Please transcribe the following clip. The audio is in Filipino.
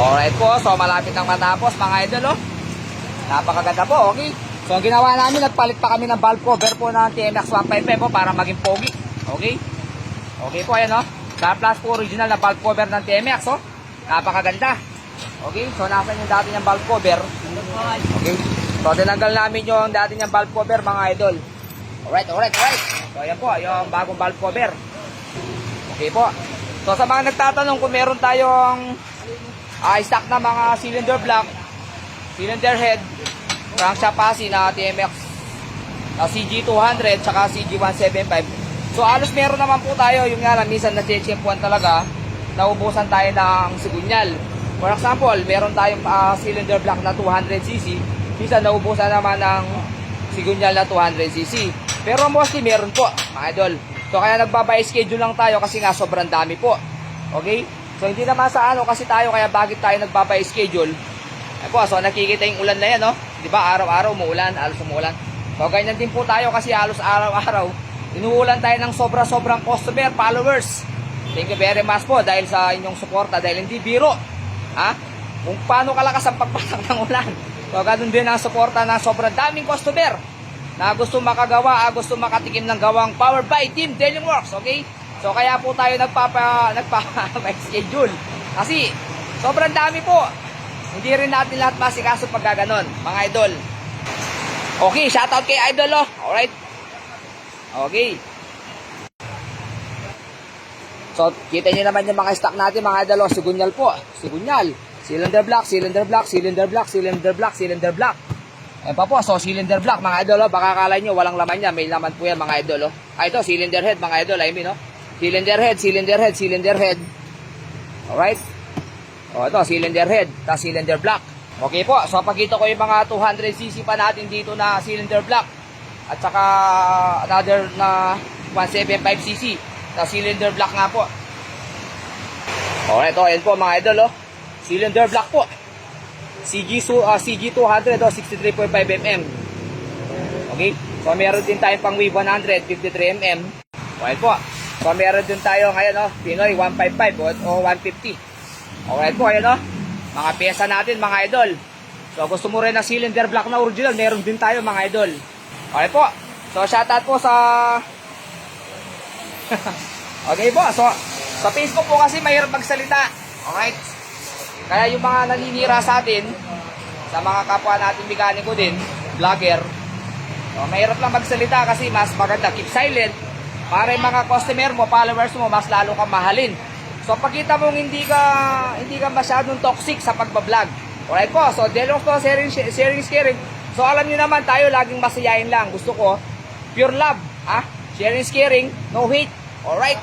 Alright po, so malapit nang matapos mga idol, oh. Napakaganda po, okay. So ang ginawa namin, nagpalit pa kami ng valve cover po ng TMX 155 po para maging pogi. Okay. Okay po, ayan, oh. Sa plus po original na valve cover ng TMX, oh. Napakaganda. Okay, so nasan yung dati niyang valve cover? Okay. So tinanggal namin yung dati niyang valve cover mga idol. Alright. So ayan po, yung bagong valve cover. Okay po. So sa mga nagtatanong kung meron tayong stock na mga cylinder block, cylinder head, crankshaft chassis na TMX CG200 tsaka CG175. So halos meron naman po tayo, yung nga lang minsan na-chempuan talaga, naubusan tayo ng sigunyal. For example, meron tayong cylinder block na 200cc, minsan naubusan naman ng sigunyal na 200cc. Pero mostly meron po mga idol. So kaya nagbabay schedule lang tayo kasi nga sobrang dami po. Okay? So hindi naman sa ano kasi tayo, kaya bakit tayo nagbabay schedule. Ay po, so nakikita yung ulan na yan, no? Di ba araw-araw umuulan, halos umuulan. So ganyan din po tayo kasi halos araw-araw inuulan tayo ng sobrang customer, followers. Thank you very much po dahil sa inyong suporta, dahil hindi biro. Ha? Kung paano kalakas ang pagpatak ng ulan. So ganun din ang suporta ng sobrang daming customer na gusto makagawa, gusto makatikim ng gawang powered by Team Delimworks, okay? So kaya po tayo nagpapa-schedule. Kasi sobrang dami po. Hindi rin natin lahat masikaso pag gaganon, mga idol. Okay, shoutout kay idol, oh. Alright. Okay. So, kita nyo naman yung mga stock natin, mga idol, oh. Sigunyal po. Sigunyal. Cylinder block. Ayan pa po. So, cylinder block, mga idol, oh. Baka akala nyo, walang laman niya. May laman po yan, mga idol, oh. Ito, cylinder head, mga idol. I mean, oh. Cylinder head. Alright. O, ito, cylinder head, tapos cylinder block. Okay po, so pakita ko yung mga 200cc pa natin dito na cylinder block. At saka another na 175cc na cylinder block nga po. Alright, ito, ayan po mga idol, oh. Cylinder block po. CG200, oh, 63.5mm. Okay, so meron din tayong pang Wave 100, 53mm. Alright po, so meron din tayo ngayon, oh, Pinoy 155 o 150. Alright po, ayun, oh. Mga pyesa natin, mga idol. So gusto mo rin ng cylinder block na original, meron din tayo, mga idol. Okay po. So shoutout po sa okay po. So sa Facebook po kasi mahirap magsalita. Alright. Kaya yung mga naninira sa atin, sa mga kapwa natin mekaniko din, vlogger, so, mahirap lang magsalita kasi mas maganda keep silent para yung mga customer mo, followers mo, mas lalo kang mahalin. So pagkita mong hindi ka masyadong toxic sa pagbablog. Alright po, so Deluxe po, sharing is caring. So alam niyo naman tayo laging masayain lang. Gusto ko pure love, sharing is caring, no hate. Alright.